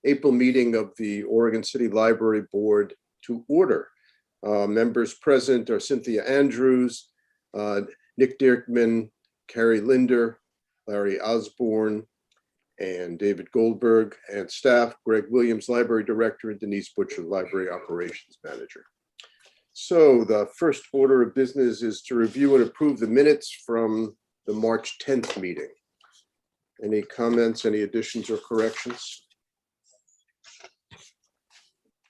April meeting of the Oregon City Library Board to order. Members present are Cynthia Andrews, Nick Dirkman, Carrie Linder, Larry Osborne, and David Goldberg, and staff, Greg Williams, Library Director, and Denise Butcher, Library Operations Manager. So the first order of business is to review and approve the minutes from the March 10th meeting. Any comments, any additions or corrections?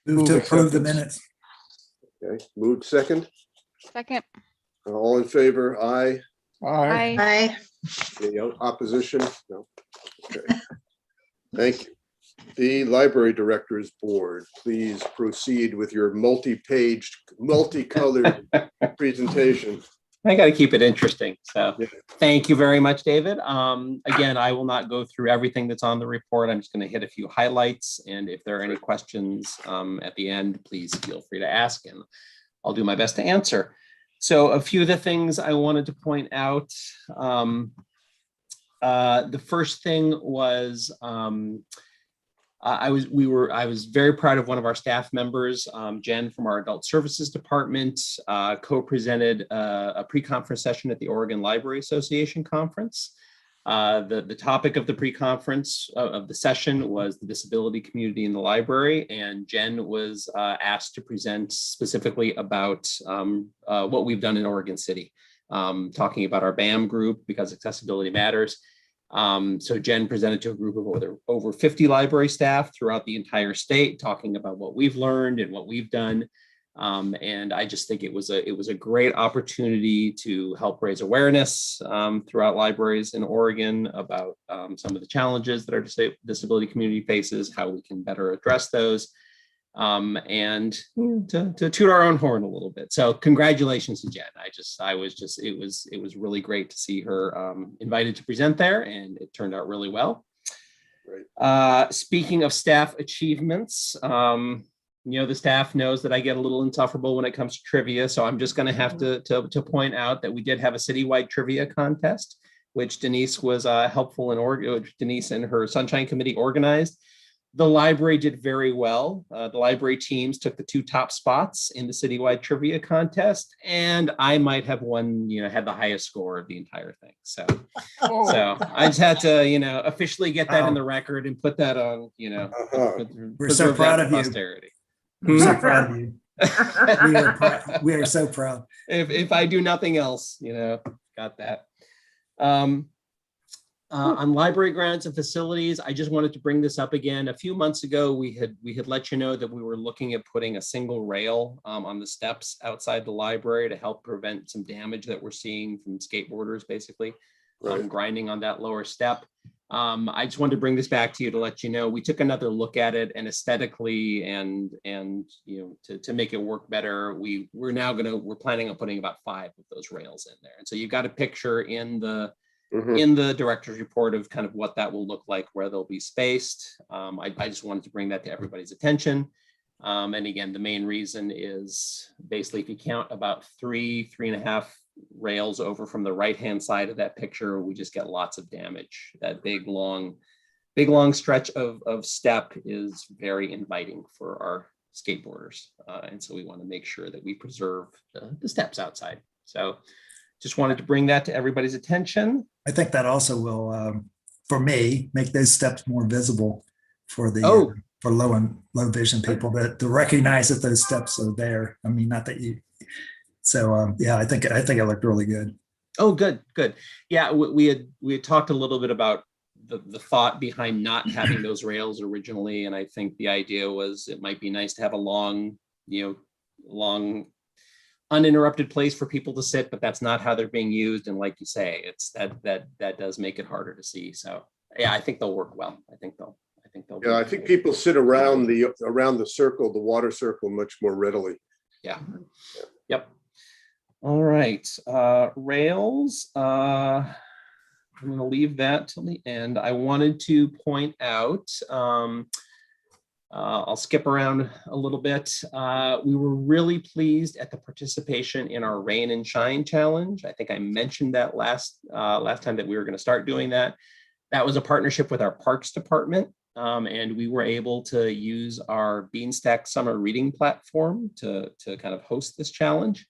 Move to approve the minutes. Okay, moved second. Second. All in favor? Aye. Aye. Aye. Any opposition? No. Okay. Thank you. The Library Directors Board, please proceed with your multi-paged, multicolored presentation. I got to keep it interesting. So Yeah. Thank you very much, David. Again, I will not go through everything that's on the report. I'm just going to hit a few highlights. And if there are any questions at the end, please feel free to ask and I'll do my best to answer. So a few of the things I wanted to point out. The first thing was I was very proud of one of our staff members, Jen from our Adult Services Department, co-presented a pre-conference session at the Oregon Library Association Conference. The topic of the pre-conference of the session was the disability community in the library, and Jen was asked to present specifically about what we've done in Oregon City, talking about our BAM group, because accessibility matters. So Jen presented to a group of over 50 library staff throughout the entire state, talking about what we've learned and what we've done. And I just think it was a great opportunity to help raise awareness throughout libraries in Oregon about some of the challenges that our disability community faces, how we can better address those, and to toot our own horn a little bit. So congratulations to Jen. It was really great to see her invited to present there, and it turned out really well. Right. Speaking of staff achievements, the staff knows that I get a little insufferable when it comes to trivia, so I'm just going to have to point out that we did have a citywide trivia contest, which Denise was helpful in Denise and her Sunshine Committee organized. The library did very well. The library teams took the 2 top spots in the citywide trivia contest, and I might have won, had the highest score of the entire thing. So I just had to, officially get that in the record and put that on, We're so proud of you. Posterity. We're so proud of you. We are so proud. If I do nothing else, got that. On library grounds and facilities, I just wanted to bring this up again. A few months ago, we had let you know that we were looking at putting a single rail on the steps outside the library to help prevent some damage that we're seeing from skateboarders, basically, Right. grinding on that lower step. I just wanted to bring this back to you to let you know we took another look at it, and aesthetically and to make it work better, we're planning on putting about 5 of those rails in there. And so you've got a picture in the director's report of kind of what that will look like, where they'll be spaced. I just wanted to bring that to everybody's attention. And again, the main reason is basically if you count about 3.5 rails over from the right-hand side of that picture, we just get lots of damage. That big long stretch of step is very inviting for our skateboarders. And so we want to make sure that we preserve the steps outside. So just wanted to bring that to everybody's attention. I think that also will, for me, make those steps more visible for the for low vision people, to recognize that those steps are there. I mean, not that you. So yeah, I think it looked really good. Oh, good. Yeah, we had talked a little bit about the thought behind not having those rails originally, and I think the idea was it might be nice to have a long uninterrupted place for people to sit, but that's not how they're being used. And like you say, it's that does make it harder to see. So yeah, I think they'll work well. I think they'll. Yeah, I think people sit around the circle, the water circle, much more readily. Yeah. Yep. All right. Rails. I'm going to leave that till the end. I wanted to point out. I'll skip around a little bit. We were really pleased at the participation in our Rain and Shine Challenge. I think I mentioned that last time that we were going to start doing that. That was a partnership with our Parks Department. and we were able to use our Beanstack Summer Reading platform to kind of host this challenge.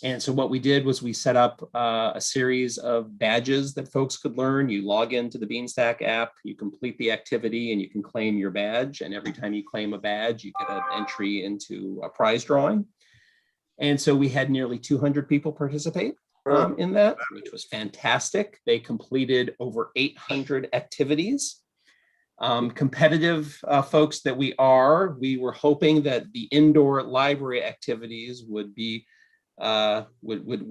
And so what we did was we set up a series of badges that folks could learn. You log into the Beanstack app, you complete the activity, and you can claim your badge. And every time you claim a badge, you get an entry into a prize drawing. And so we had nearly 200 people participate in that, which was fantastic. They completed over 800 activities. Competitive folks that we were hoping that the indoor library activities would be would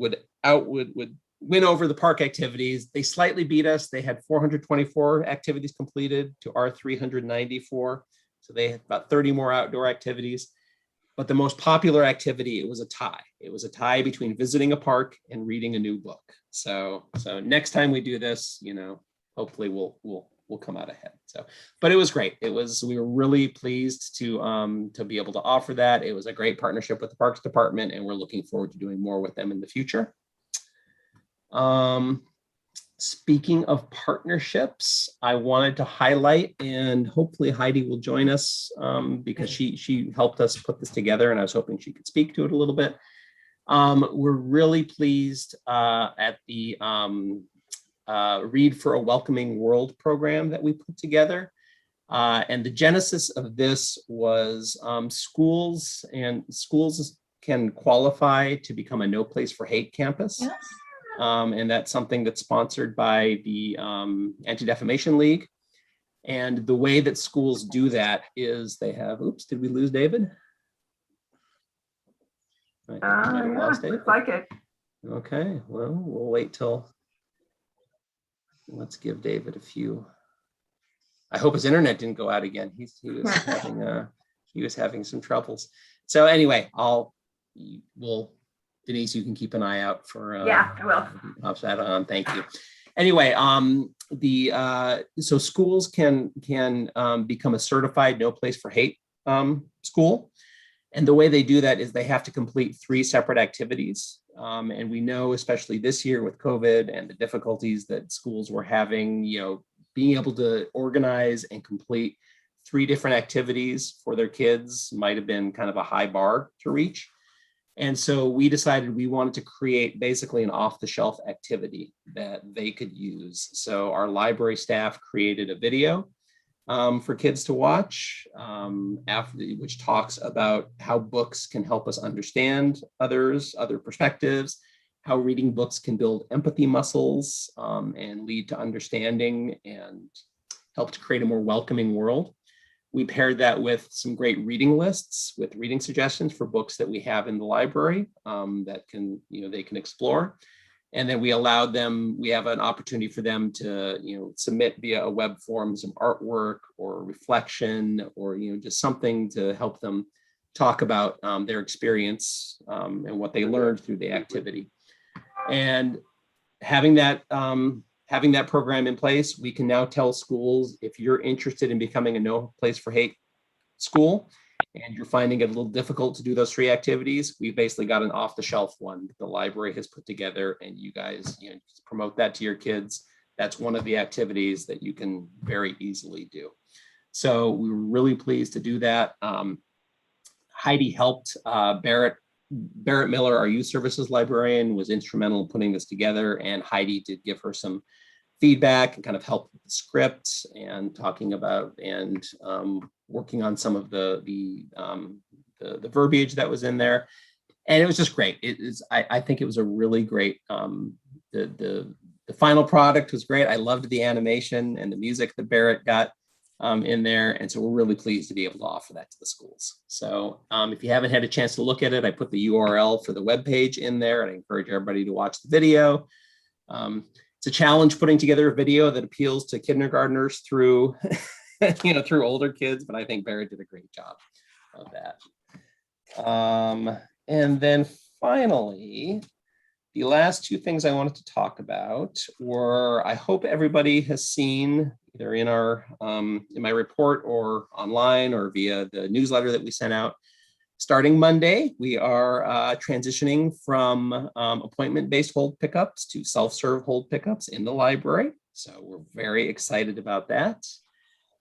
win over the park activities. They slightly beat us. They had 424 activities completed to our 394. So they had about 30 more outdoor activities. But the most popular activity, it was a tie. It was a tie between visiting a park and reading a new book. So next time we do this, hopefully we'll come out ahead. But it was great. We were really pleased to be able to offer that. It was a great partnership with the Parks Department, and we're looking forward to doing more with them in the future. Speaking of partnerships, I wanted to highlight, and hopefully Heidi will join us because she helped us put this together, and I was hoping she could speak to it a little bit. We're really pleased at the Read for a Welcoming World program that we put together. And the genesis of this was schools can qualify to become a No Place for Hate campus. Yes. And that's something that's sponsored by the Anti-Defamation League. And the way that schools do that is they have, oops, did we lose David? I think we might have lost David. Looks like it. Okay, well, we'll wait till, let's give David a few. I hope his internet didn't go out again. He was having some troubles. So anyway, Denise, you can keep an eye out for. Yeah, I will. Pops that on. Thank you. Anyway, so schools can become a certified No Place for Hate school, and the way they do that is they have to complete 3 separate activities. And we know, especially this year with COVID and the difficulties that schools were having, being able to organize and complete 3 different activities for their kids might have been kind of a high bar to reach. And so we decided we wanted to create basically an off-the-shelf activity that they could use. So our library staff created a video for kids to watch, which talks about how books can help us understand other perspectives, how reading books can build empathy muscles and lead to understanding and help to create a more welcoming world. We paired that with some great reading lists with reading suggestions for books that we have in the library that they can explore. And then we have an opportunity for them to, submit via a web form some artwork or reflection or, just something to help them talk about their experience and what they learned through the activity. And having that program in place, we can now tell schools, if you're interested in becoming a No Place for Hate school and you're finding it a little difficult to do those 3 activities, we've basically got an off-the-shelf one that the library has put together, and you guys promote that to your kids. That's one of the activities that you can very easily do. So we were really pleased to do that. Heidi helped. Barrett Miller, our youth services librarian, was instrumental in putting this together, and Heidi did give her some feedback and kind of help with the script and talking about and working on some of the verbiage that was in there, and it was just great. I think it was a really great. The final product was great. I loved the animation and the music that Barrett got in there, and so we're really pleased to be able to offer that to the schools. So if you haven't had a chance to look at it, I put the URL for the webpage in there, and I encourage everybody to watch the video. It's a challenge putting together a video that appeals to kindergartners through through older kids, but I think Barrett did a great job of that. And then finally, the last 2 things I wanted to talk about were, I hope everybody has seen either in my report or online or via the newsletter that we sent out. Starting Monday, we are transitioning from appointment-based hold pickups to self-serve hold pickups in the library. So we're very excited about that.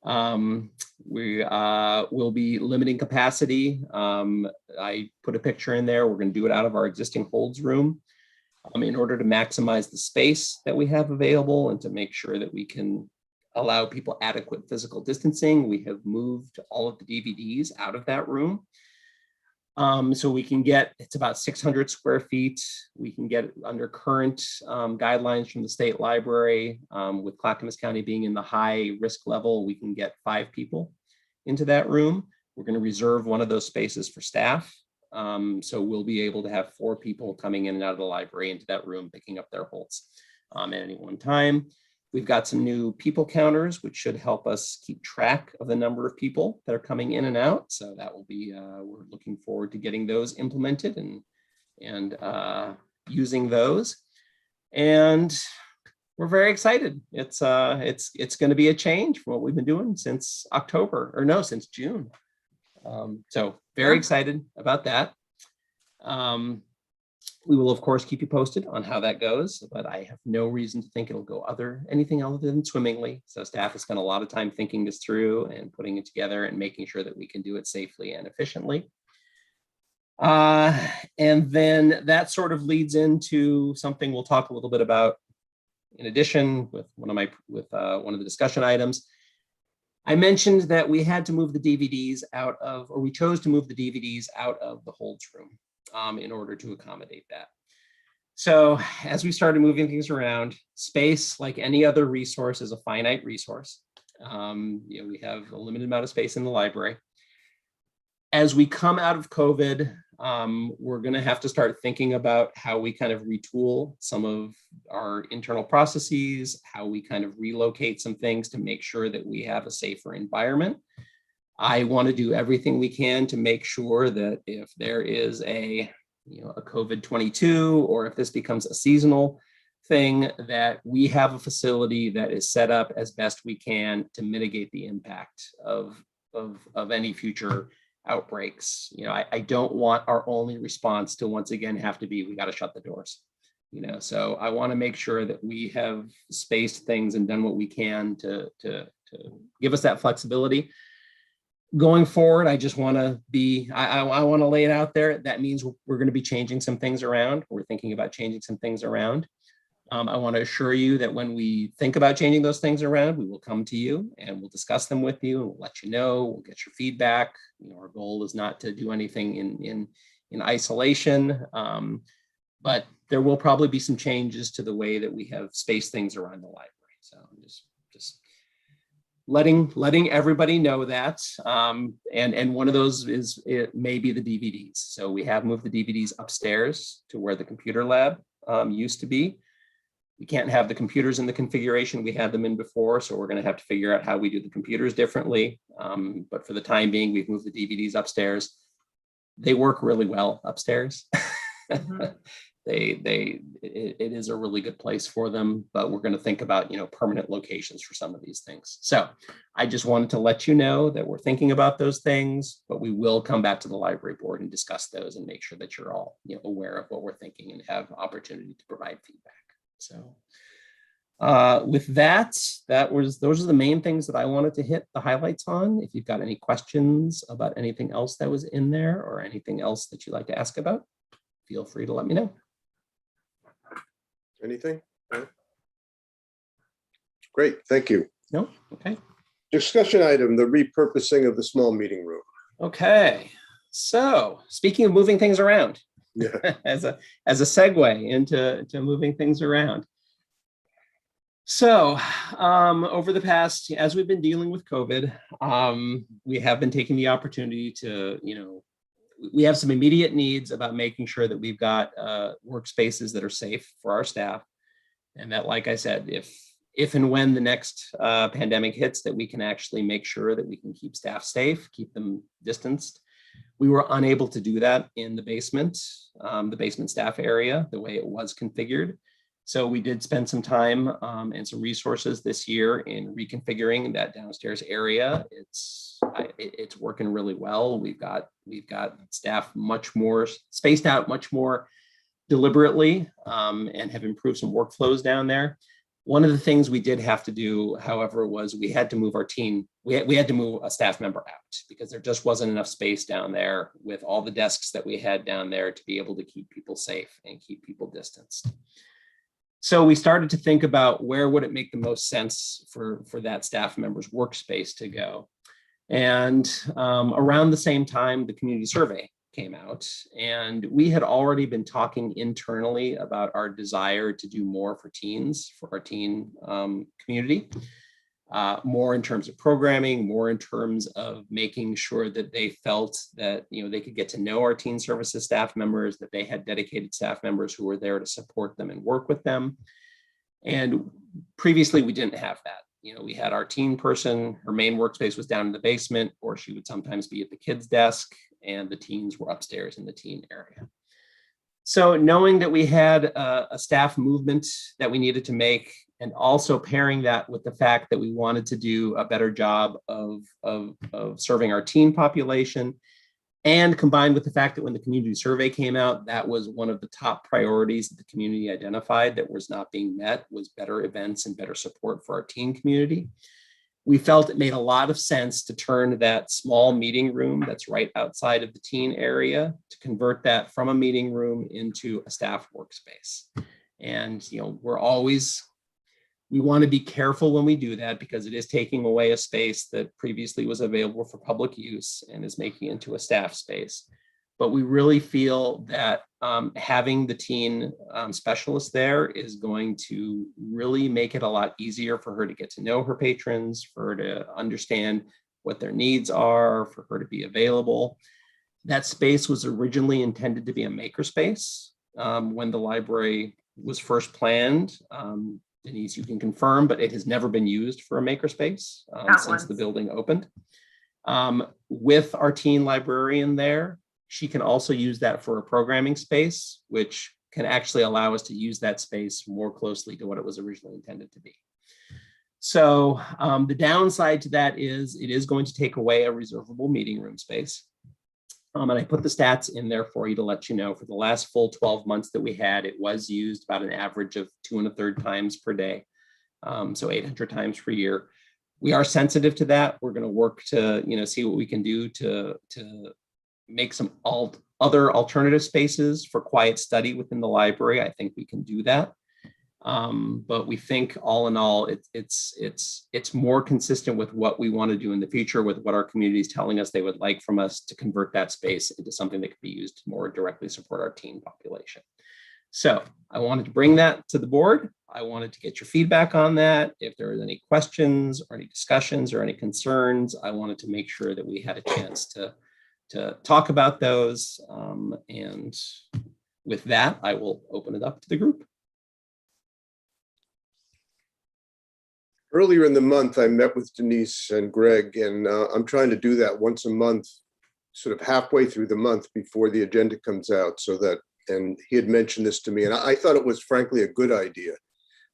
We will be limiting capacity. I put a picture in there. We're going to do it out of our existing holds room in order to maximize the space that we have available and to make sure that we can allow people adequate physical distancing. We have moved all of the DVDs out of that room. So we can get, it's about 600 square feet. We can get under current guidelines from the state library, with Clackamas County being in the high risk level, we can get 5 people into that room. We're going to reserve one of those spaces for staff. So we'll be able to have 4 people coming in and out of the library into that room, picking up their holds at any one time. We've got some new people counters, which should help us keep track of the number of people that are coming in and out. So that will be, we're looking forward to getting those implemented and using those. And we're very excited. It's going to be a change from what we've been doing since October, or no, since June. So very excited about that. We will, of course, keep you posted on how that goes, but I have no reason to think it'll go anything other than swimmingly. So staff has spent a lot of time thinking this through and putting it together and making sure that we can do it safely and efficiently. And then that sort of leads into something we'll talk a little bit about in addition with one of the discussion items. I mentioned that we had to move the DVDs out of, or we chose to move the DVDs out of the holds room in order to accommodate that. So as we started moving things around, space, like any other resource, is a finite resource. We have a limited amount of space in the library. As we come out of COVID, we're going to have to start thinking about how we kind of retool some of our internal processes, how we kind of relocate some things to make sure that we have a safer environment. I want to do everything we can to make sure that if there is a COVID-22, or if this becomes a seasonal thing, that we have a facility that is set up as best we can to mitigate the impact of any future outbreaks. I don't want our only response to once again have to be, we got to shut the doors. So I want to make sure that we have spaced things and done what we can to give us that flexibility. Going forward, I just want to be, I want to lay it out there. That means we're going to be changing some things around. We're thinking about changing some things around. I want to assure you that when we think about changing those things around, we will come to you and we'll discuss them with you and we'll let you know, we'll get your feedback. Our goal is not to do anything in isolation, but there will probably be some changes to the way that we have spaced things around the library. So I'm just letting everybody know that. And one of those is, it may be the DVDs. So we have moved the DVDs upstairs to where the computer lab used to be. We can't have the computers in the configuration we had them in before, so we're going to have to figure out how we do the computers differently. But for the time being, we've moved the DVDs upstairs. They work really well upstairs. Mm-hmm. It is a really good place for them, but we're going to think about permanent locations for some of these things. So I just wanted to let you know that we're thinking about those things, but we will come back to the library board and discuss those and make sure that you're all aware of what we're thinking and have opportunity to provide feedback. So with that, those are the main things that I wanted to hit the highlights on. If you've got any questions about anything else that was in there or anything else that you'd like to ask about, feel free to let me know. Anything? No? Great, thank you. No? Okay. Discussion item, the repurposing of the small meeting room. Okay, so speaking of moving things around, yeah. as a segue into moving things around. So over the past, as we've been dealing with COVID, we have been taking the opportunity to, we have some immediate needs about making sure that we've got workspaces that are safe for our staff. And that, like I said, if and when the next pandemic hits, that we can actually make sure that we can keep staff safe, keep them distanced. We were unable to do that in the basement staff area, the way it was configured. So we did spend some time and some resources this year in reconfiguring that downstairs area. It's working really well. We've got staff much more spaced out, much more deliberately, and have improved some workflows down there. One of the things we did have to do, however, was we had to move our team. We had to move a staff member out because there just wasn't enough space down there with all the desks that we had down there to be able to keep people safe and keep people distanced. So we started to think about where would it make the most sense for that staff member's workspace to go. And around the same time, the community survey came out, and we had already been talking internally about our desire to do more for teens, for our teen community, more in terms of programming, more in terms of making sure that they felt that, you know, they could get to know our teen services staff members, that they had dedicated staff members who were there to support them and work with them. And previously we didn't have that. You know, we had our teen person, her main workspace was down in the basement, or she would sometimes be at the kids' desk, and the teens were upstairs in the teen area. So knowing that we had a staff movement that we needed to make, and also pairing that with the fact that we wanted to do a better job of serving our teen population, and combined with the fact that when the community survey came out, that was one of the top priorities that the community identified that was not being met, was better events and better support for our teen community. We felt it made a lot of sense to turn that small meeting room that's right outside of the teen area, to convert that from a meeting room into a staff workspace. And, you know, we want to be careful when we do that, because it is taking away a space that previously was available for public use and is making it into a staff space. But we really feel that having the teen specialist there is going to really make it a lot easier for her to get to know her patrons, for her to understand what their needs are, for her to be available. That space was originally intended to be a makerspace when the library was first planned. Denise, you can confirm, but it has never been used for a makerspace since the building opened. With our teen librarian there, she can also use that for a programming space, which can actually allow us to use that space more closely to what it was originally intended to be. So the downside to that is it is going to take away a reservable meeting room space. And I put the stats in there for you to let you know, for the last full 12 months that we had, it was used about an average of 2 1/3 times per day. So 800 times per year. We are sensitive to that. We're going to work to, you know, see what we can do to make some other alternative spaces for quiet study within the library. I think we can do that. But we think all in all, it's more consistent with what we want to do in the future, with what our community is telling us they would like from us, to convert that space into something that could be used to more directly support our teen population. So I wanted to bring that to the board. I wanted to get your feedback on that. If there was any questions or any discussions or any concerns, I wanted to make sure that we had a chance to talk about those. And with that, I will open it up to the group. Earlier in the month, I met with Denise and Greg, and I'm trying to do that once a month, sort of halfway through the month before the agenda comes out, so that, and he had mentioned this to me, and I thought it was frankly a good idea.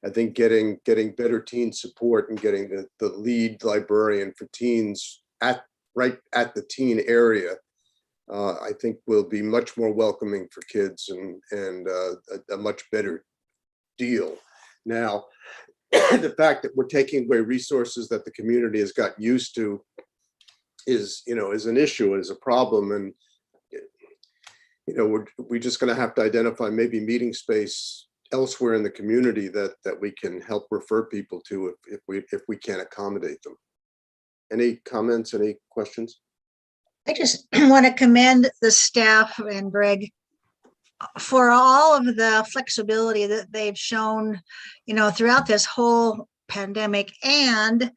I think getting better teen support and getting the lead librarian for teens right at the teen area, I think will be much more welcoming for kids and a much better deal. Now, the fact that we're taking away resources that the community has got used to is an issue, is a problem. And, we're just going to have to identify maybe meeting space elsewhere in the community that we can help refer people to if we can't accommodate them. Any comments, any questions? I just want to commend the staff and Greg for all of the flexibility that they've shown, throughout this whole pandemic, and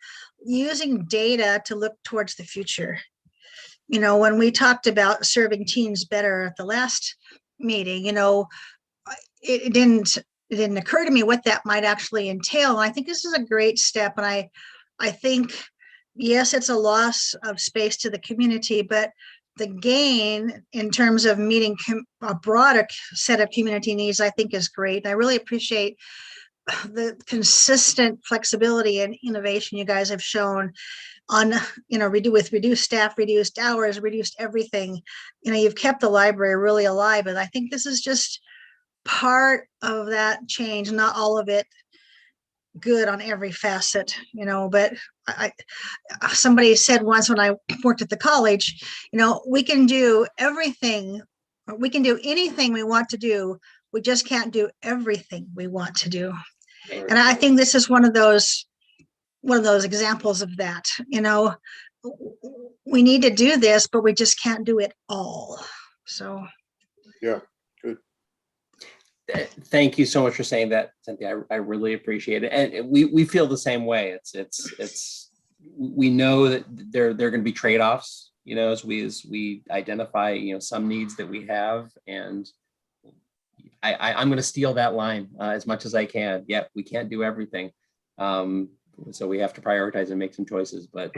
using data to look towards the future. When we talked about serving teens better at the last meeting, it didn't occur to me what that might actually entail. And I think this is a great step. And I think, yes, it's a loss of space to the community, but the gain in terms of meeting a broader set of community needs, I think, is great. I really appreciate the consistent flexibility and innovation you guys have shown on, with reduced staff, reduced hours, reduced everything. You've kept the library really alive. And I think this is just part of that change, not all of it. good on every facet, but somebody said once when I worked at the college, we can do everything, we can do anything we want to do. We just can't do everything we want to do. And I think this is one of those examples of that. We need to do this, but we just can't do it all. So Yeah, good. Thank you so much for saying that, Cynthia. I really appreciate it, and we feel the same way. It's we know that there are going to be trade-offs, as we identify, some needs that we have, and I'm going to steal that line as much as I can. Yeah, we can't do everything, so we have to prioritize and make some choices. But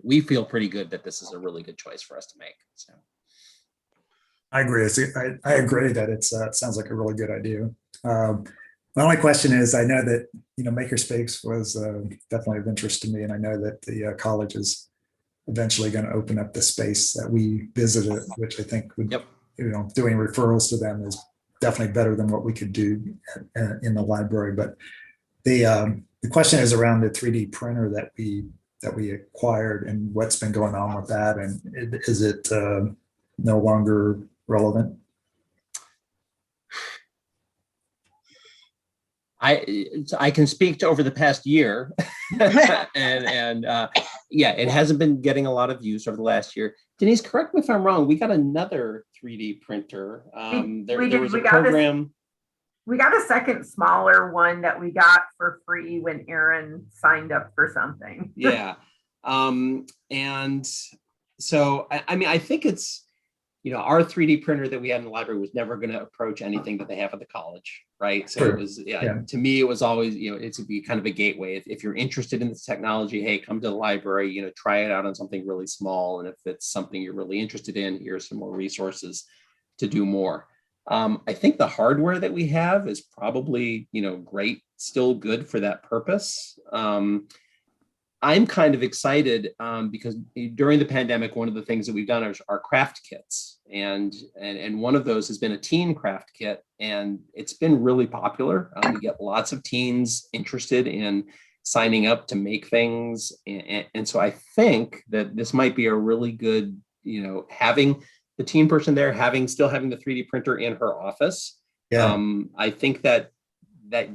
we feel pretty good that this is a really good choice for us to make. So. I agree. I agree that it sounds like a really good idea. My only question is, I know that Makerspace was definitely of interest to me, and I know that the college is eventually going to open up the space that we visited, which I think would, doing referrals to them is definitely better than what we could do in the library. But the question is around the 3D printer that we acquired and what's been going on with that, and is it no longer relevant? I can speak to over the past year, and yeah, it hasn't been getting a lot of use over the last year. Denise, correct me if I'm wrong. We got another 3D printer. There was a program. We got a second smaller one that we got for free when Aaron signed up for something. Yeah, and so I think it's. Our 3D printer that we had in the library was never going to approach anything that they have at the college, right? So it was, to me, it was always, it's be kind of a gateway. If you're interested in this technology, hey, come to the library, try it out on something really small. And if it's something you're really interested in, here's some more resources to do more. I think the hardware that we have is probably, great, still good for that purpose. I'm kind of excited because during the pandemic, one of the things that we've done are craft kits, and one of those has been a teen craft kit, and it's been really popular. We get lots of teens interested in signing up to make things, and so I think that this might be a really good, having the teen person there, still having the 3D printer in her office. Yeah. I think that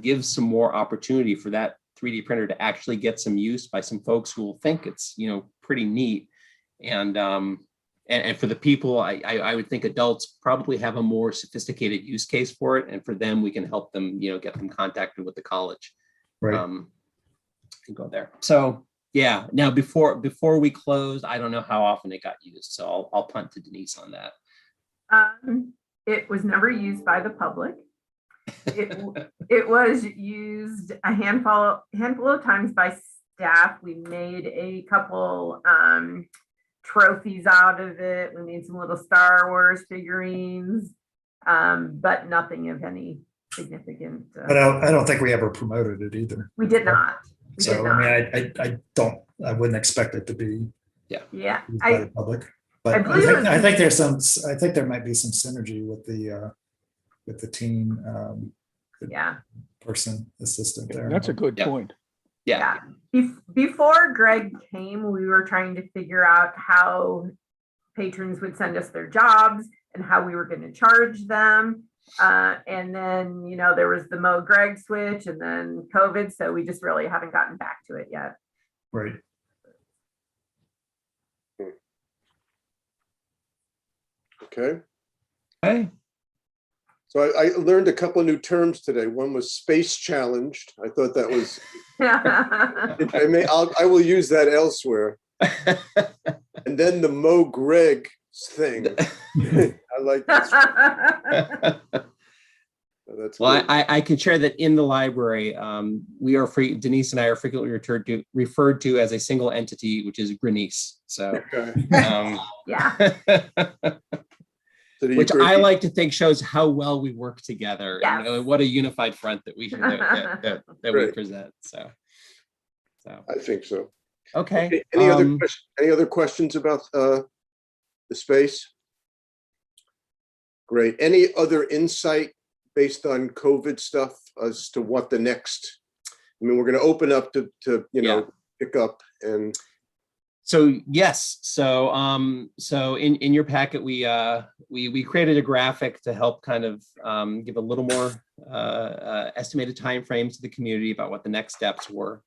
gives some more opportunity for that 3D printer to actually get some use by some folks who will think it's, pretty neat. And for the people, I would think adults probably have a more sophisticated use case for it. And for them, we can help them, get them contacted with the college. Right. And go there. So yeah, now before we close, I don't know how often it got used. So I'll punt to Denise on that. It was never used by the public. It was used a handful of times by staff. We made a couple trophies out of it. We made some little Star Wars figurines, but nothing of any significant. But I don't think we ever promoted it either. We did not. I wouldn't expect it to be used by the public. But I think there might be some synergy with the team person assistant there. That's a good point. Yeah. Before Greg came, we were trying to figure out how patrons would send us their jobs and how we were going to charge them. And then, there was the Mo Greg switch and then COVID. So we just really haven't gotten back to it yet. Right. Okay. Hey. So I learned a couple of new terms today. One was space challenged. I thought that was, I will use that elsewhere. And then the Mo Greg thing. I like that. That's well, I can share that in the library, we are Denise and I are frequently referred to as a single entity, which is Grenice. So, yeah. Which I like to think shows how well we work together. Yes. And what a unified front that we that we present. So I think so. Okay. Any other questions about the space? Great. Any other insight based on COVID stuff as to what the next I mean, we're going to open up to you know, Yeah. pick up and. So yes, so in your packet, we created a graphic to help kind of give a little more estimated timeframes to the community about what the next steps were.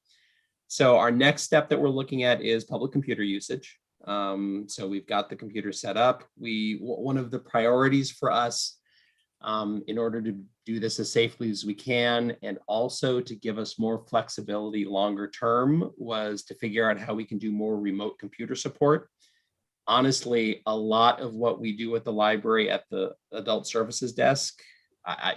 So our next step that we're looking at is public computer usage. So we've got the computer set up. One of the priorities for us, in order to do this as safely as we can, and also to give us more flexibility longer term, was to figure out how we can do more remote computer support. Honestly, a lot of what we do at the library at the adult services desk, I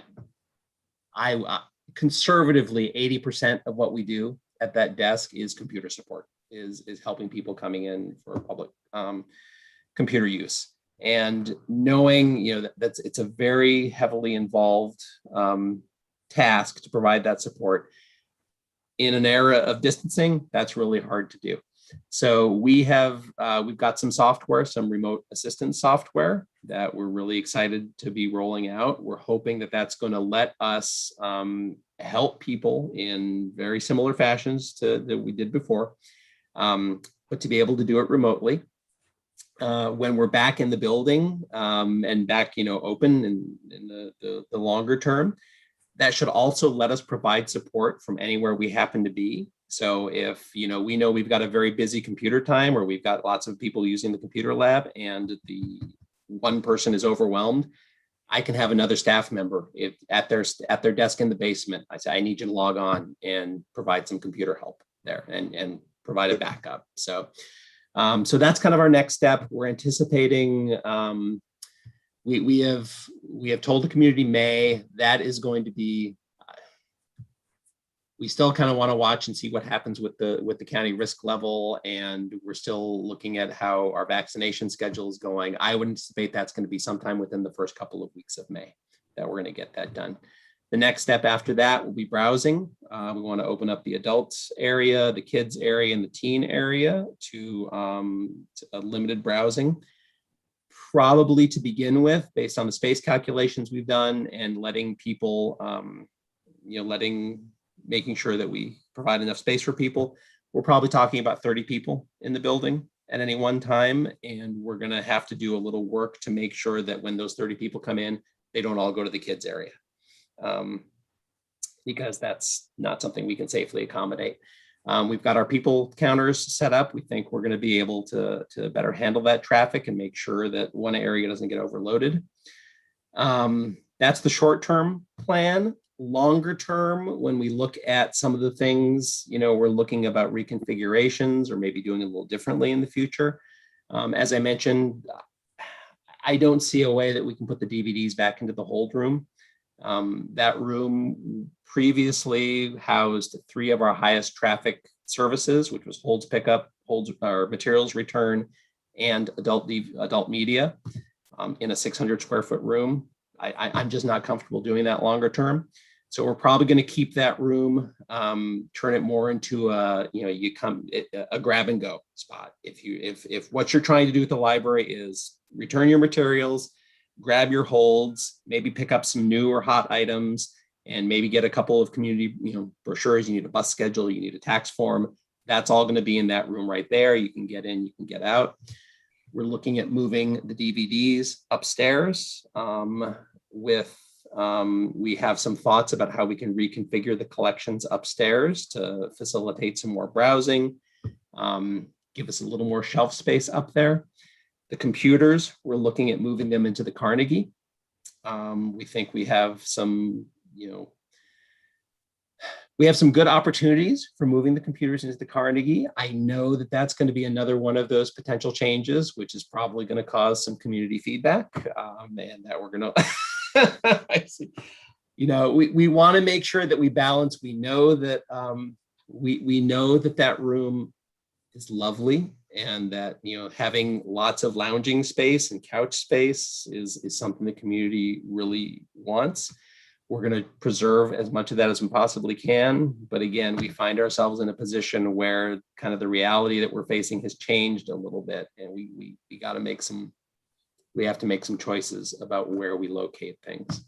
conservatively 80% of what we do at that desk is computer support, is helping people coming in for public computer use. And knowing, you know, that it's a very heavily involved task to provide that support in an era of distancing, that's really hard to do. So we've got some software, some remote assistance software that we're really excited to be rolling out. We're hoping that that's going to let us help people in very similar fashions to that we did before, but to be able to do it remotely. When we're back in the building and back, you know, open in the longer term, that should also let us provide support from anywhere we happen to be. So if, you know, we know we've got a very busy computer time, or we've got lots of people using the computer lab and the one person is overwhelmed, I can have another staff member at their desk in the basement. I say, I need you to log on and provide some computer help there and provide a backup. So that's kind of our next step. We're anticipating, we have told the community May. That is going to be, we still kind of want to watch and see what happens with the county risk level. And we're still looking at how our vaccination schedule is going. I would anticipate that's going to be sometime within the first couple of weeks of May that we're going to get that done. The next step after that will be browsing. We want to open up the adults area, the kids area, and the teen area to a limited browsing. Probably to begin with, based on the space calculations we've done, and letting people, making sure that we provide enough space for people. We're probably talking about 30 people in the building at any one time, and we're going to have to do a little work to make sure that when those 30 people come in, they don't all go to the kids area. Because that's not something we can safely accommodate. We've got our people counters set up. We think we're going to be able to better handle that traffic and make sure that one area doesn't get overloaded. That's the short-term plan. Longer term, when we look at some of the things, you know, we're looking about reconfigurations or maybe doing it a little differently in the future. As I mentioned, I don't see a way that we can put the DVDs back into the hold room. That room previously housed 3 of our highest traffic services, which was holds pickup, holds or materials return, and adult media in a 600 square foot room. I'm just not comfortable doing that longer term. So we're probably going to keep that room, turn it more into a grab and go spot. If what you're trying to do with the library is return your materials, grab your holds, maybe pick up some new or hot items, and maybe get a couple of community, brochures. You need a bus schedule, you need a tax form. That's all going to be in that room right there. You can get in, you can get out. We're looking at moving the DVDs upstairs. We have some thoughts about how we can reconfigure the collections upstairs to facilitate some more browsing, give us a little more shelf space up there. The computers, we're looking at moving them into the Carnegie. We think we have some, we have some good opportunities for moving the computers into the Carnegie. I know that that's going to be another one of those potential changes, which is probably going to cause some community feedback, and that we're going to, I see. We want to make sure that we balance. We know that we know that room is lovely, and that having lots of lounging space and couch space is something the community really wants. We're going to preserve as much of that as we possibly can. But again, we find ourselves in a position where kind of the reality that we're facing has changed a little bit. And we got to make we have to make some choices about where we locate things.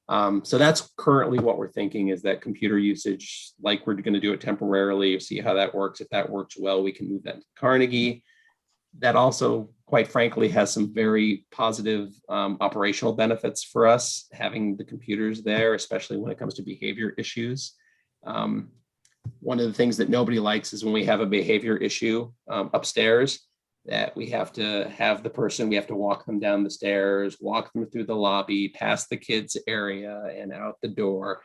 So that's currently what we're thinking, is that computer usage, like we're going to do it temporarily, see how that works. If that works well, we can move that to Carnegie. That also, quite frankly, has some very positive operational benefits for us, having the computers there, especially when it comes to behavior issues. One of the things that nobody likes is when we have a behavior issue upstairs, that we have to have the person, we have to walk them down the stairs, walk them through the lobby, past the kids area and out the door.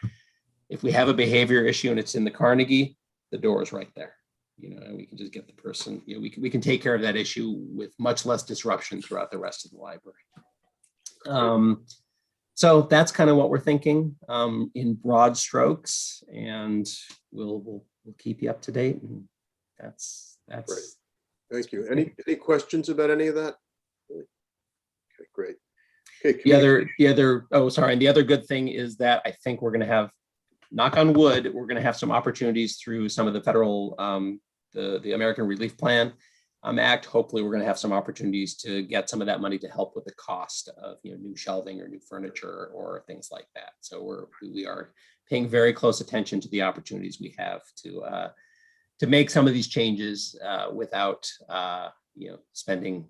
If we have a behavior issue and it's in the Carnegie, the door is right there. And we can just get the person, we can take care of that issue with much less disruption throughout the rest of the library. So that's kind of what we're thinking in broad strokes, and we'll keep you up to date. And that's Great. Thank you. Any questions about any of that? Okay, great. Okay, the other good thing is that I think we're going to have, knock on wood, we're going to have some opportunities through some of the federal the American Relief Plan Act. Hopefully we're going to have some opportunities to get some of that money to help with the cost of new shelving or new furniture or things like that. So we are paying very close attention to the opportunities we have to make some of these changes without spending,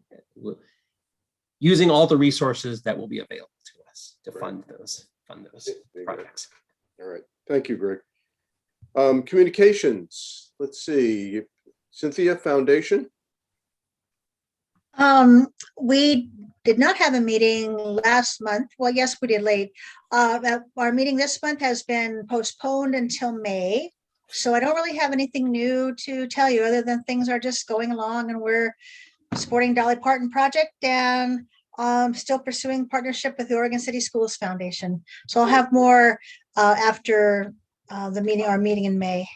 using all the resources that will be available to us to fund those projects. All right, thank you, Greg. Communications, let's see, Cynthia, Foundation. We did not have a meeting last month. Well, yes, we did late. Our meeting this month has been postponed until May. So I don't really have anything new to tell you other than things are just going along, and we're supporting Dolly Parton project and still pursuing partnership with the Oregon City Schools Foundation. So I'll have more after our meeting in May.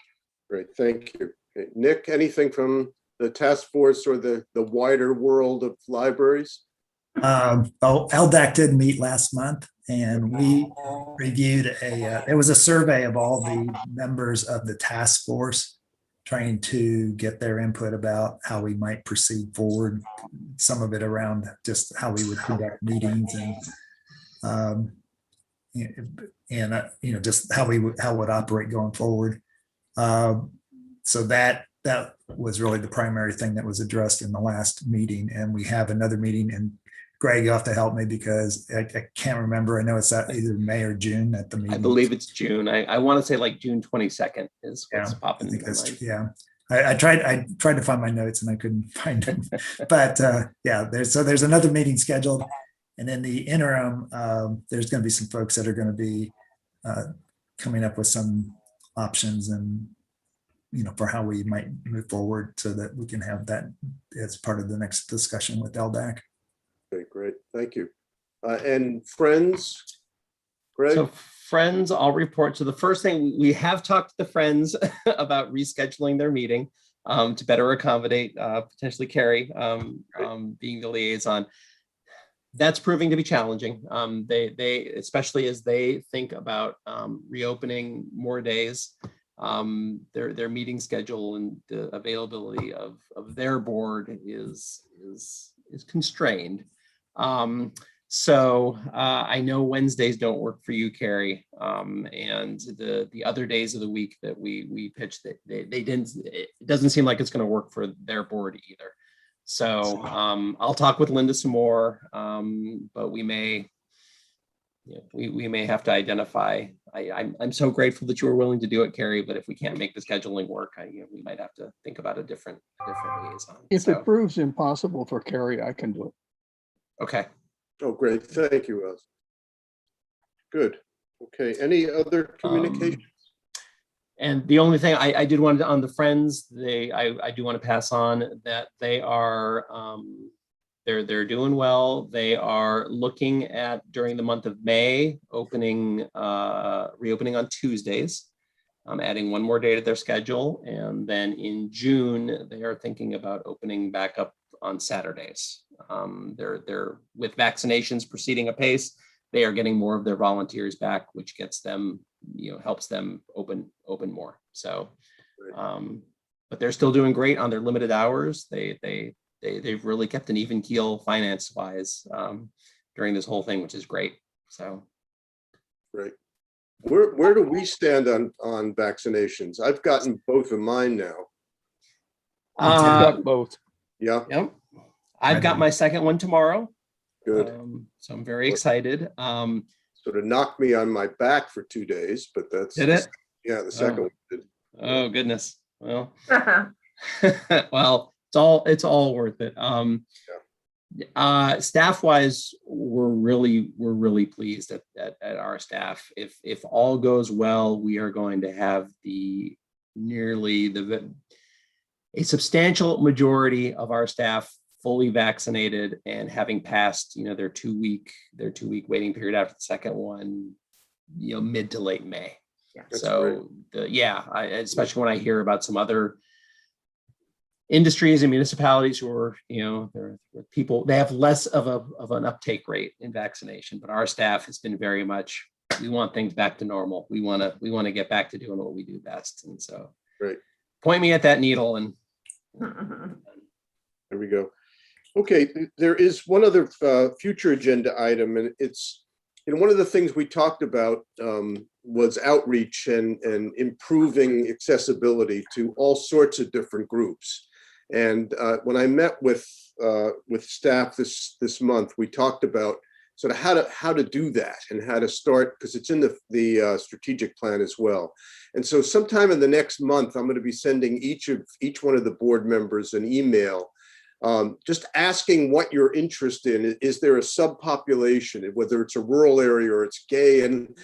Great, thank you. Okay. Nick, anything from the task force or the wider world of libraries? LDAC did meet last month, and we reviewed there was a survey of all the members of the task force, trying to get their input about how we might proceed forward. Some of it around just how we would conduct meetings and just how it would operate going forward. So that was really the primary thing that was addressed in the last meeting. And we have another meeting, and Greg, you have to help me because I can't remember. I know it's either May or June at the meeting. I believe it's June. I want to say like June 22nd is what's popping in my mind. Yeah. I tried to find my notes and I couldn't find them, but there's another meeting scheduled, and in the interim, there's going to be some folks that are going to be coming up with some options and for how we might move forward so that we can have that as part of the next discussion with LDAC. Okay, great, thank you. And Friends, Greg? So Friends, I'll report. So the first thing, we have talked to the Friends about rescheduling their meeting to better accommodate potentially Carrie being the liaison. That's proving to be challenging. They especially as they think about reopening more days, their meeting schedule and the availability of their board is constrained. So I know Wednesdays don't work for you, Carrie, and the other days of the week that we pitched, that they didn't. It doesn't seem like it's going to work for their board either. So I'll talk with Linda some more, but we may have to identify. I'm so grateful that you were willing to do it, Carrie, but if we can't make the scheduling work, we might have to think about a different liaison. If it proves impossible for Carrie, I can do it. Okay. Oh, great. Thank you, Oz. Good. Okay. Any other communications? And the only thing I did want to, on the Friends, I do want to pass on that they are, they're doing well. They are looking at, during the month of May, reopening on Tuesdays, adding one more day to their schedule. And then in June, they are thinking about opening back up on Saturdays. They're with vaccinations proceeding apace, they are getting more of their volunteers back, which gets them, helps them open more. So, but they're still doing great on their limited hours. They've really kept an even keel finance wise during this whole thing, which is great. So Right. Where do we stand on vaccinations? I've gotten both of mine now. Got both. Yeah, Yep. I've got my second one tomorrow. good. So I'm very excited. Sort of knocked me on my back for 2 days, but that's, Did it? yeah, the second Oh. one did. Oh, goodness. Well, well, it's all worth it. Staff wise, we're really pleased at our staff. If all goes well, we are going to have a substantial majority of our staff fully vaccinated and having passed, their 2 week waiting period after the second one, mid to late May. That's So especially when I hear about some other industries and municipalities who are, they're people, they have less of an uptake rate in vaccination, but our staff has been very much, we want things back to normal. We want to get back to doing what we do best. And so Right. Point me at that needle and There we go. Okay, there is one other future agenda item, and it's, one of the things we talked about was outreach and improving accessibility to all sorts of different groups. And when I met with staff this month, we talked about sort of how to do that and how to start, because it's in the strategic plan as well. And so sometime in the next month, I'm going to be sending each one of the board members an email, just asking what you're interested in. Is there a subpopulation, whether it's a rural area or it's gay and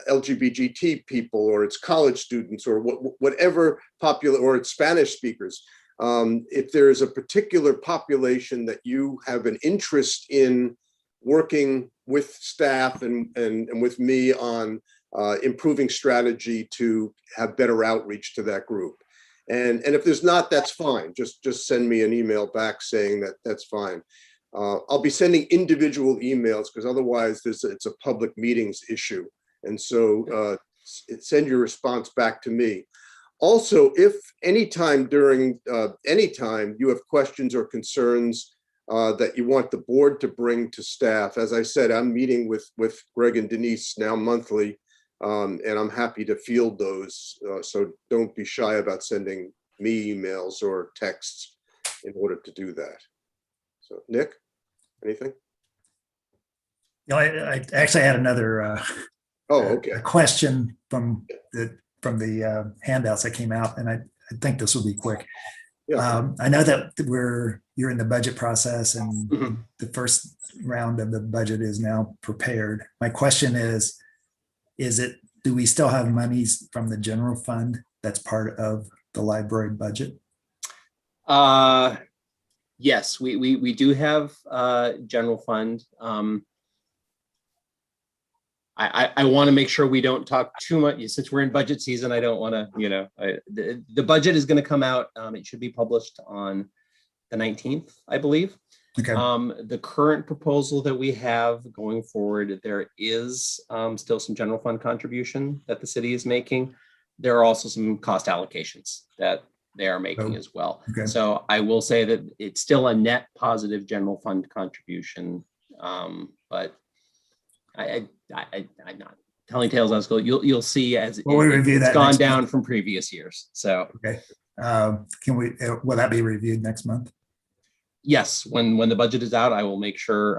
LGBT people, or it's college students, or whatever popular, or it's Spanish speakers. If there is a particular population that you have an interest in working with staff and with me on improving strategy to have better outreach to that group. And if there's not, that's fine. Just send me an email back saying that's fine. I'll be sending individual emails because otherwise it's a public meetings issue. And so send your response back to me. Also, if anytime during anytime you have questions or concerns that you want the board to bring to staff, as I said, I'm meeting with Greg and Denise now monthly, and I'm happy to field those. So don't be shy about sending me emails or texts in order to do that. So Nick, anything? I actually had another a question from the handouts that came out, and I think this will be quick. Yeah. I know that you're in the budget process, and the first round of the budget is now prepared. My question is do we still have monies from the general fund that's part of the library budget? Yes, we do have general fund. I want to make sure we don't talk too much since we're in budget season. I don't want to, the budget is going to come out. It should be published on the 19th, I believe. Okay. The current proposal that we have going forward, there is still some general fund contribution that the city is making. There are also some cost allocations that they are making as well. Okay. So I will say that it's still a net positive general fund contribution, but I'm not telling tales out of school. You'll see as it's gone down from previous years. So okay, will that be reviewed next month? Yes, when the budget is out, I will make sure.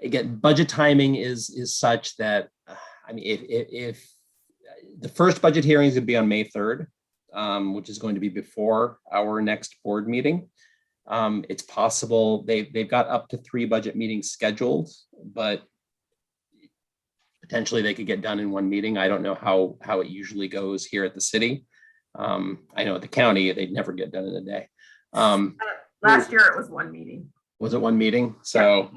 Again, budget timing is such that if the first budget hearing is going to be on May 3rd, which is going to be before our next board meeting. It's possible they've got up to 3 budget meetings scheduled, but potentially they could get done in one meeting. I don't know how it usually goes here at the city. I know at the county, they'd never get done in a day. Last year it was one meeting. Was it one meeting? So,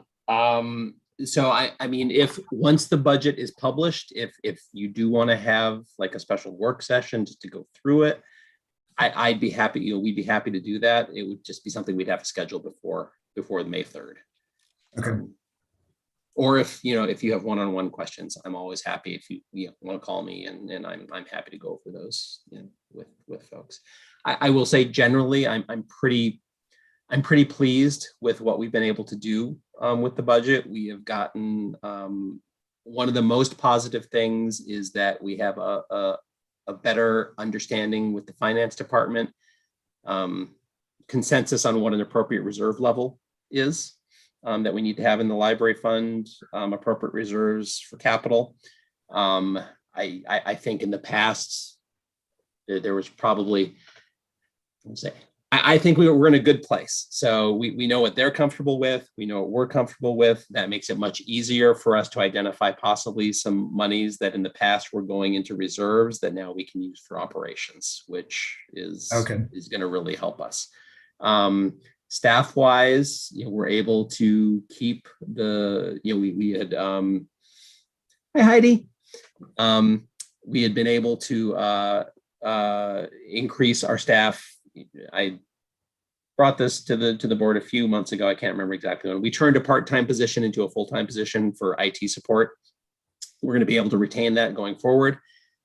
if once the budget is published, if you do want to have like a special work session just to go through it, I'd be happy, we'd be happy to do that. It would just be something we'd have to schedule before the May 3rd. Okay. Or if you have one-on-one questions, I'm always happy if you want to call me, and I'm happy to go over those with folks. I will say generally, I'm pretty pleased with what we've been able to do with the budget. We have gotten one of the most positive things is that we have a better understanding with the finance department, consensus on what an appropriate reserve level is that we need to have in the library fund, appropriate reserves for capital. I think in the past, there was probably, I think we're in a good place. So we know what they're comfortable with. We know what we're comfortable with. That makes it much easier for us to identify possibly some monies that in the past were going into reserves that now we can use for operations, which is going to really help us. Staff wise, we're able to keep the, we had, hi Heidi. We had been able to increase our staff. I brought this to the board a few months ago. I can't remember exactly when. We turned a part-time position into a full-time position for IT support. We're going to be able to retain that going forward.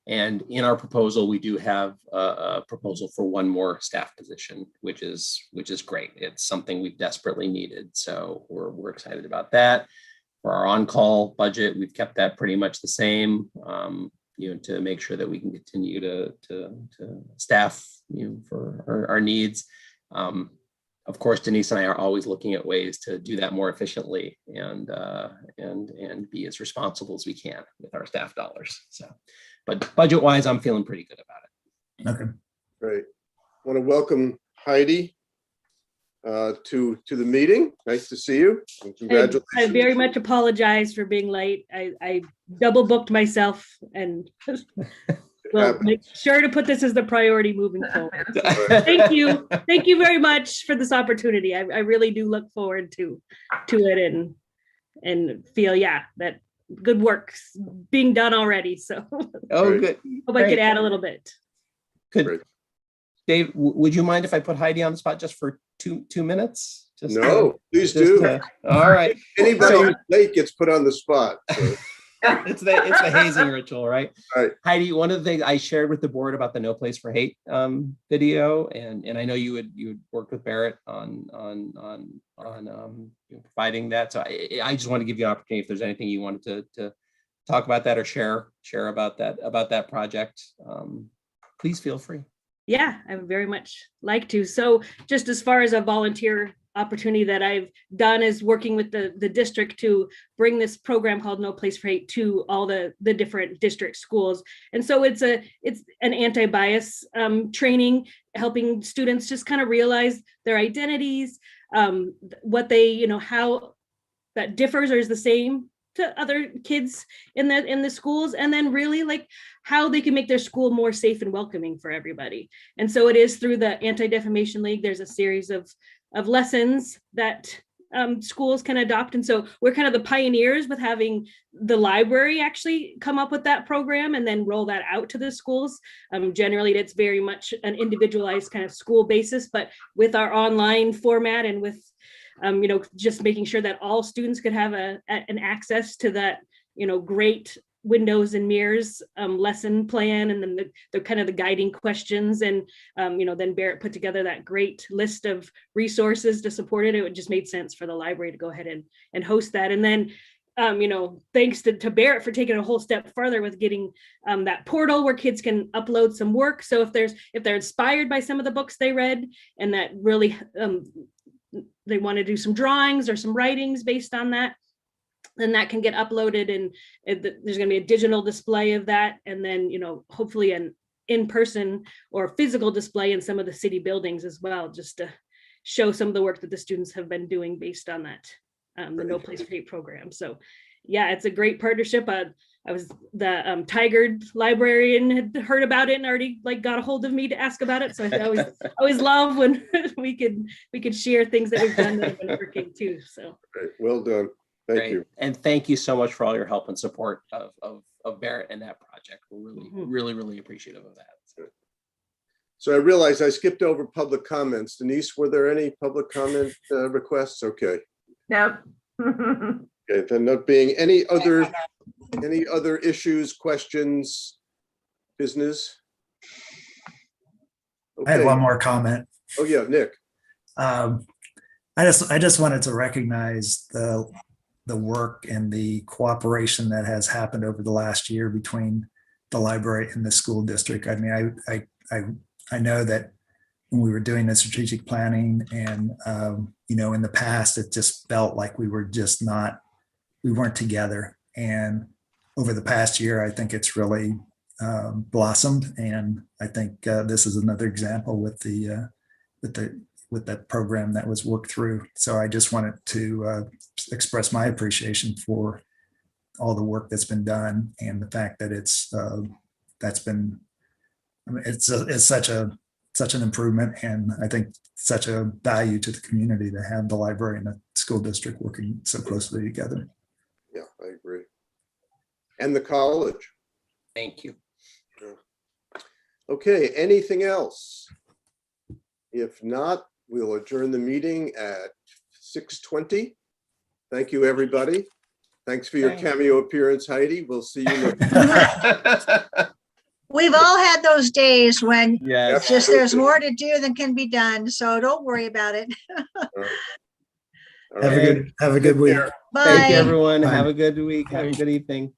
And in our proposal, we do have a proposal for one more staff position, which is great. It's something we've desperately needed. So we're excited about that. For our on-call budget, we've kept that pretty much the same, to make sure that we can continue to staff, for our needs. Of course, Denise and I are always looking at ways to do that more efficiently and be as responsible as we can with our staff dollars. So, but budget-wise, I'm feeling pretty good about it. Okay. Great. I want to welcome Heidi to the meeting. Nice to see you. And congratulations. I very much apologize for being late. I double booked myself and we'll make sure to put this as the priority moving forward. Thank you. Thank you very much for this opportunity. I really do look forward to it and feel, that good work's being done already. So Good. Hope I could add a little bit. Good. Great. Dave, would you mind if I put Heidi on the spot just for two minutes? No, please do. All right. Anybody who's late gets put on the spot. So. It's the hazing ritual, right? All right. Heidi, one of the things I shared with the board about the No Place for Hate video, and I know you would work with Barrett on providing that. So I just want to give you an opportunity if there's anything you wanted to talk about that or share about that project. Please feel free. Yeah, I would very much like to. So just as far as a volunteer opportunity that I've done is working with the district to bring this program called No Place for Hate to all the different district schools. And so it's an anti-bias training, helping students just kind of realize their identities, what they, how that differs or is the same to other kids in the schools, and then really like how they can make their school more safe and welcoming for everybody. And so it is through the Anti-Defamation League. There's a series of lessons that schools can adopt. And so we're kind of the pioneers with having the library actually come up with that program and then roll that out to the schools. Generally, it's very much an individualized kind of school basis, but with our online format and with just making sure that all students could have an access to that, great windows and mirrors lesson plan, and then the kind of the guiding questions, and then Barrett put together that great list of resources to support it. It just made sense for the library to go ahead and host that. And then thanks to Barrett for taking a whole step further with getting that portal where kids can upload some work. So if they're inspired by some of the books they read and that really they want to do some drawings or some writings based on that, then that can get uploaded, and there's going to be a digital display of that, and then hopefully an in-person or physical display in some of the city buildings as well, just to show some of the work that the students have been doing based on that the No Place for Hate program. So yeah, it's a great partnership. I was the Tigard librarian had heard about it and already got a hold of me to ask about it. So I always love when we could share things that we've done that have been working too. So Great. Well done. Thank you. And thank you so much for all your help and support of Barrett and that project. We're really appreciative of that. So I realized I skipped over public comments. Denise, were there any public comment requests? Okay. Nope. Okay, then not being any other issues, questions, business? I had Okay. one more comment. Oh yeah, Nick. I just wanted to recognize the the work and the cooperation that has happened over the last year between the library and the school district. I mean, I know that when we were doing the strategic planning and, in the past, it just felt like we weren't together. And over the past year, I think it's really blossomed. And I think this is another example with that program that was worked through. So I just wanted to express my appreciation for all the work that's been done and the fact that it's such an improvement, and I think such a value to the community to have the library and the school district working so closely together. Yeah, I agree. And the college. Thank you. Okay, anything else? If not, we'll adjourn the meeting at 6:20. Thank you, everybody. Thanks for your cameo appearance, Heidi. We'll see you next. We've all had those days when Yes. it's just there's more to do than can be done. So don't worry about it. All Have right. a good week. Take care. Bye. Thank you, everyone. Bye. Have a good week. Have a good evening.